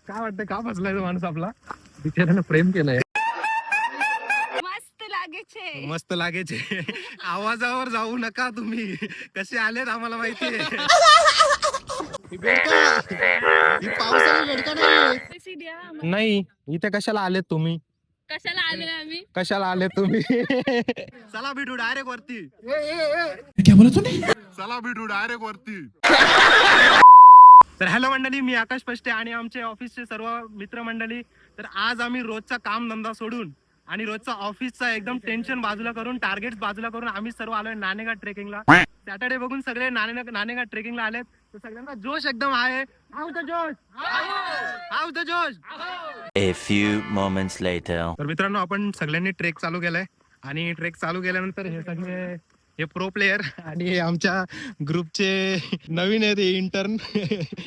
काय वाटतं का फसलाय तो माणूस आपला? बिचाऱ्यानं प्रेम केलंय. मस्त लागेचे. मस्त लागेचे. आवाजावर जाऊ नका तुम्ही. कसे आलेत आम्हाला माहितीये. ही पावसाळी बेडका नाही. नाही, इथे कशाला आलेत तुम्ही? कशाला आलोय आम्ही? कशाला आले तुम्ही? चला भेटू डायरेक्ट वरती. क्या बोला तुम्ही? चला भेटू डायरेक्ट वरती. तर हॅलो मंडळी, मी आकाश पष्टे आणि आमचे ऑफिसचे सर्व मित्रमंडळी. तर आज आम्ही रोजचा काम धंदा सोडून आणि रोजचा ऑफिसचा एकदम टेन्शन बाजूला करून, टार्गेट बाजूला करून आम्ही सर्व आलोय नाणेघाट ट्रेकिंगला. सॅटर्डे बघून सगळे नाणेघाट ट्रेकिंगला आलेत. तर सगळ्यांना जोश एकदम आहे. हाऊ द जोश, हाऊ द जोश. A few moments later. तर मित्रांनो, आपण सगळ्यांनी ट्रेक चालू केलाय आणि ट्रेक चालू केल्यानंतर हे सगळे हे प्रो प्लेयर आणि हे आमच्या ग्रुपचे नवीन आहेत इंटर्न.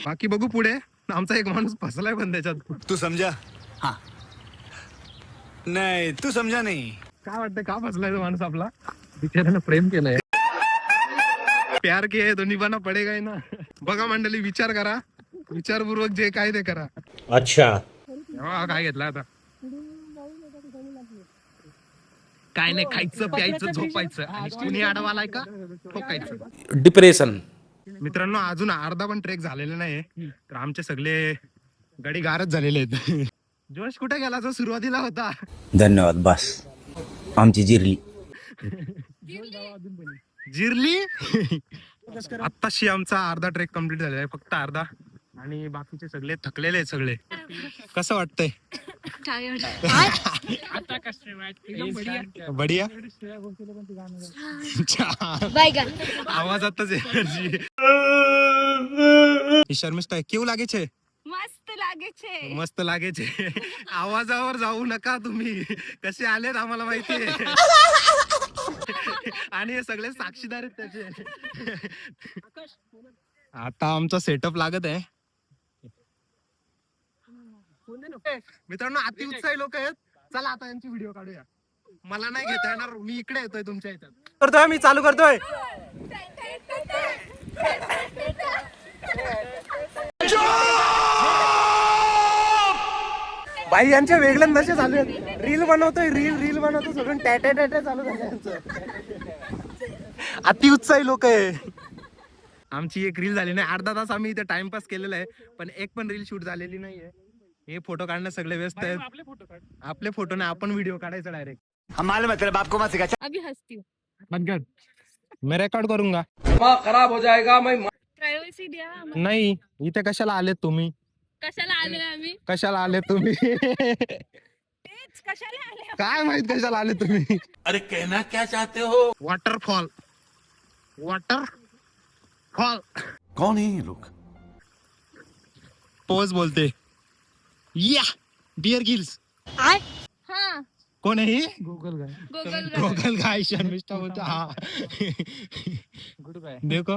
बाकी बघू पुढे. आमचा एक माणूस फसलाय पण त्याच्यात. तू समझा? हाँ. नहीं, तू समझा नहीं. काय वाटतं का फसलाय तो माणूस आपला? बिचाऱ्यानं प्रेम केलंय. प्यार के तो निभाना पडेगा ही ना. बघा मंडळी, विचार करा, विचारपूर्वक जे काय ते करा. अच्छा. काय घेतलं आता? काय नाही, खायचं प्यायचं झोपायचं आणि कुणी अडवालाय का ठोकायचं. डिप्रेशन. मित्रांनो, अजून अर्धा पण ट्रेक झालेला नाही. तर आमचे सगळे गडी गारच झालेले आहेत. जोश कुठे गेला जो सुरुवातीला होता? धन्यवाद बस. आमची जिरली. जिरली. आत्ताशी आमचा अर्धा ट्रेक कम्प्लीट झालेला आहे, फक्त अर्धा. आणि बाकीचे सगळे थकलेले आहेत सगळे. कसं वाटतंय? बढिया. आवाजातच एनर्जी. शर्मिष्ठा क्यों लागे छे? मस्त लागेचे. मस्त लागेचे. आवाजावर जाऊ नका तुम्ही. कसे आलेत आम्हाला माहितीये. आणि हे सगळे साक्षीदार आहेत त्याचे. आता आमचा सेटअप लागत आहे. मित्रांनो, अति उत्साही लोक आहेत. चला आता यांची व्हिडिओ काढूया. मला नाही घेता येणार, मी इकडे येतोय तुमच्या इथं. करतोय मी, चालू करतोय. बाई यांचे वेगळे नशे चालू आहेत. रील बनवतोय, रील बनवतो, सगळं टॅटॅ चालू झालं यांचं. अति उत्साही लोक आहे. आमची एक रील झाली नाही. अर्धा तास आम्ही इथे टाइमपास केलेला आहे, पण एक पण रील शूट झालेली नाहीये. हे फोटो काढण्यात सगळे व्यस्त आहेत. आपले फोटो नाही, आपण व्हिडिओ काढायचा डायरेक्ट. अभी हंसती हूँ. मैं रेकॉर्ड करूंगा. खराब हो जाएगा. मैं प्रायव्हसी द्या. नाही, इथे कशाला आलेत तुम्ही? कशाला आलोय आम्ही? कशाला आले तुम्ही? तेच कशाला आले? काय माहित कशाला आले तुम्ही? अरे कहना क्या चाहते हो? वॉटरफॉल. कौन है ये लोग? पोज बोलते. या डिअर गिल्स. हा, कोण आहे? गोगल गाय. शर्मिष्ठा बोलतो हा. Good guy. देखो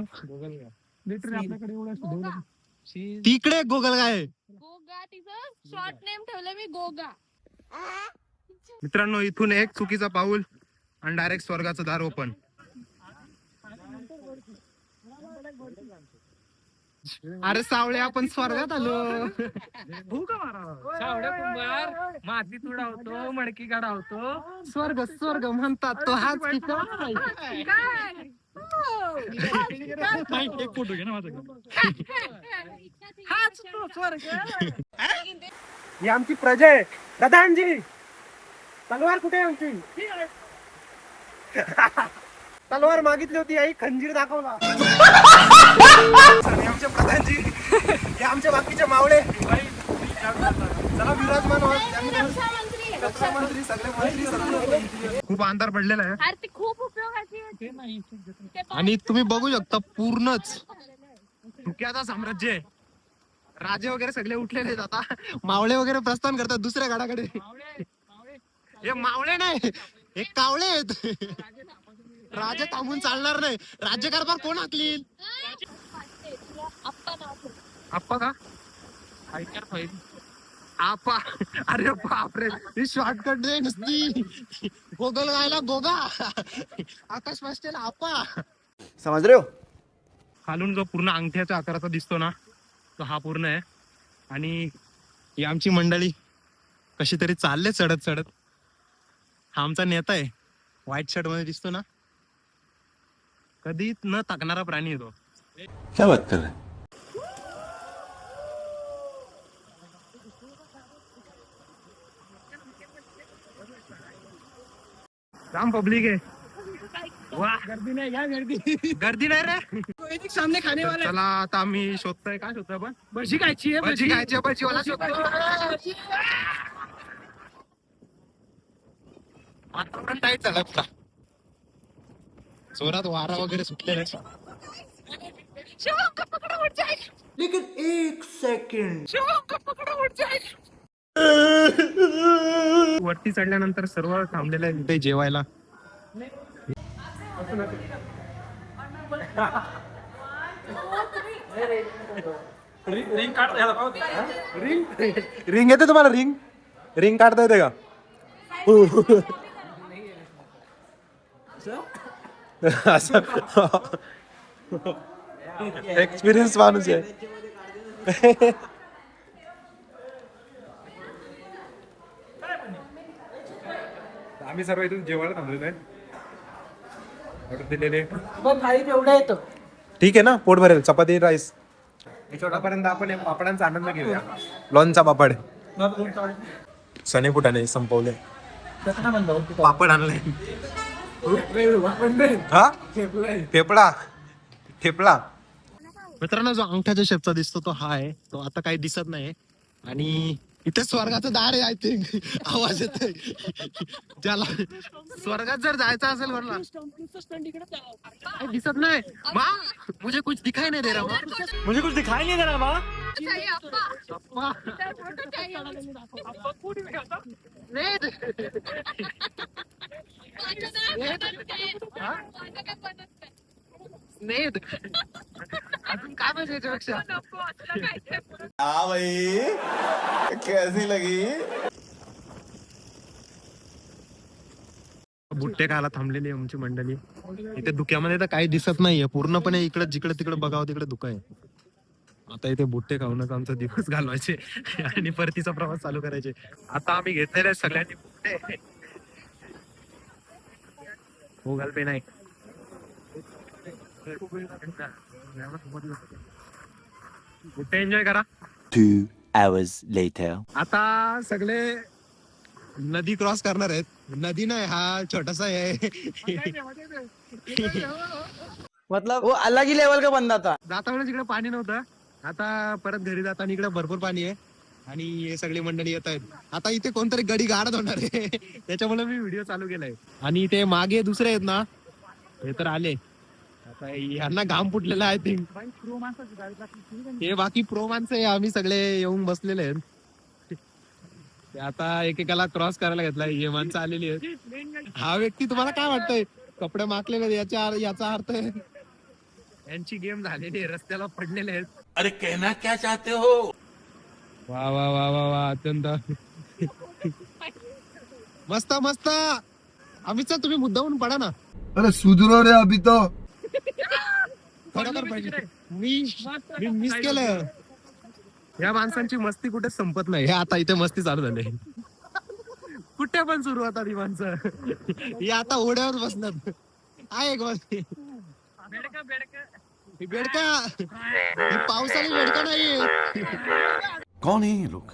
लिटरली आपल्याकडे एवढं तिकडे गोगल गाय. गोगा. तिचं शॉर्ट नेम ठेवलं मी, गोगा. मित्रांनो, इथून एक चुकीचा पाऊल आणि डायरेक्ट स्वर्गाचं दार ओपन. अरे सावळे, आपण स्वर्गात आलो. सावड्या कुंभार माती तुडावतो, मडकी काढावतो. स्वर्ग म्हणतात तो हाच की काय? एक फोटो घे ना माझा. हाच तो स्वर्ग. ही आमची प्रजा आहे. प्रधानजी, तलवार कुठे आहे आमची? तलवार मागितली होती, आई खंजीर दाखवला. आणि आमचे प्रधानजी, हे आमचे बाकीचे मावळे. चला विराजमान मंत्री, सगळे मंत्री. खूप अंधार पडलेला आहे अरे ती खूप उपयोगाची होती. आणि तुम्ही बघू शकता पूर्णच धुक्याचा साम्राज्य आहे. राजे वगैरे सगळे उठलेले आहेत. आता मावळे वगैरे प्रस्थान करतात दुसऱ्या गडाकडे. हे मावळे नाही, हे कावळे आहेत. राजे थांबून चालणार नाही. राज्यकारभार कोण हाकलील? आप्पा का? आपा. अरे बापरे, ही शॉर्टकट रे नुसती. गोगल गायला गोगा, आकाश पास्टेला आपा. समझ रहे हो? खालून जो पूर्ण अंगठ्याच्या आकाराचा दिसतो ना, तो हा पूर्ण आहे. आणि ही आमची मंडळी कशी तरी चालले चढत चढत. हा आमचा नेता आहे, व्हाईट शर्ट मध्ये दिसतो ना, कधी न थकणारा प्राणी येतो. क्या बात कर रहे हैं? काम पब्लिक आहे. वाह, गर्दी नाही का गर्दी गर्दी नाही रे. सामने खाने वाले चला आता आम्ही शोधतोय, काय शोधतोय आपण? भजी खायची आहे भजी खायची आहे, भजीवाला शोधतोय. वातावरण टाईट झालं आपला, जोरात वारा वगैरे सुटलेला आहे. शिवम का पकडा उठ जाएगा. लेकिन एक सेकंड. शिवम का पकडा उठ जाएगा. वरती चढल्यानंतर सर्व थांबलेलं आहे इथे जेवायला. रिंग काढ याला पाहू. रिंग येते तुम्हाला? रिंग काढता येते का? असं एक्सपिरियन्स माणूस आहे. आम्ही सर्व इथून जेवायला थांबलेलो आहे. ऑर्डर दिलेले. ठीक आहे ना, पोट भरेल. चपाती राईस छोटापर्यंत आपण पापडांचा आनंद घेऊया. लॉनचा पापड सने फुटाने संपवले. पापड आणले. हा ठेपला ठेपला. मित्रांनो, जो अंगठ्याच्या शेपचा दिसतो तो हा आहे. तो आता काही दिसत नाही. आणि इथे स्वर्गाचं दार आहे. आय थिंक आवाज येतोय. ज्याला स्वर्गात जर जायचं असेल वरला, काही दिसत नाही. मुझे कुछ दिखाई नहीं दे रहा. मुझे कुछ दिखाई नहीं दे रहा. माँ चाहिए अप्पा. फोटो चाहिए. स्नेद अजून काय पाहिजे याच्यापेक्षा? हाँ भाई, कैसी लगी? बुट्टे खायला थांबलेली आहे आमची मंडळी. इथे धुक्यामध्ये तर काही दिसत नाहीये पूर्णपणे. इकडे जिकडे तिकडे बघावं तिकडे धुका आहे. आता इथे बुट्टे खाऊनच आमचा दिवस घालवायचे आणि परतीचा प्रवास चालू करायचे. आता आम्ही घेतलेले सगळ्यांनी बुट्टे. गुगल पे नाही. बुट्टे एन्जॉय करा. 2 hours later. आता सगळे नदी क्रॉस करणार आहेत. नदी नाही, हा छोटासा आहे. मतलब वो अलग ही लेवल का बंदा था. जाता वेळेस इकडे पाणी नव्हतं. आता परत घरी जाताना इकडे भरपूर पाणी आहे. आणि हे सगळी मंडळी येत आहेत. आता इथे कोणतरी गडी गाडत होणार आहे. त्याच्यामुळे मी व्हिडिओ चालू केलाय. आणि ते मागे दुसरे आहेत ना, हे तर आले. आता यांना घाम फुटलेला आहे. थिंक हे बाकी प्रो माणसं आहे. आम्ही सगळे येऊन बसलेले आहेत. ते आता एकेकाला क्रॉस करायला घेतलाय. हे माणसं आलेली आहेत. हा व्यक्ती तुम्हाला काय वाटतंय? कपडे माखलेले आहेत, याचा अर्थ आहे यांची गेम झालेली आहे. रस्त्याला पडलेले आहेत. अरे कहना क्या चाहते हो? वा वा वा वा वा, अत्यंत मस्त मस्त. अमित सर, तुम्ही मुद्दाहून पडा ना. अरे सुधरो रे अभी तो. खरोखर पाहिजे. मी मिस केलं. या माणसांची मस्ती कुठे संपत नाही. हे आता इथे मस्ती चालू झाली. कुठे पण सुरू होतात ही माणसं. हे आता ओढ्यावर बसणार आहे. एक मस्ती बेडका. ही पावसाळी बेडका नाही. कौन है ये लोग?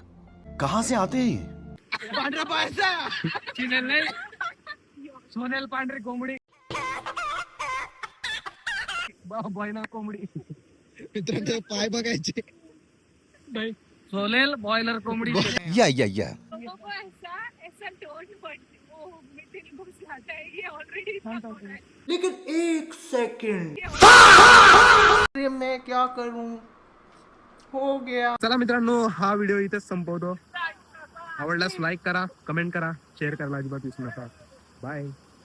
कहाँ से आते हैं ये? पांढरा पायचा. चिनेल नाही. सोनेल पांढरी कोंबडी. बॉयलर कोंबडी. मित्र, ते पाय बघायचे. सोनेल बॉयलर कोंबडी. या लोगों को ऐसा टोन पड़ती वो मीटिंग घुस जाता है. ये ऑलरेडी लेकिन एक सेकंड. मैं क्या करूं? हो गया. चला मित्रांनो, हा व्हिडिओ इथेच संपवतो. आवडल्यास लाईक करा, कमेंट करा, शेअर करायला अजिबात विसरू नका. बाय.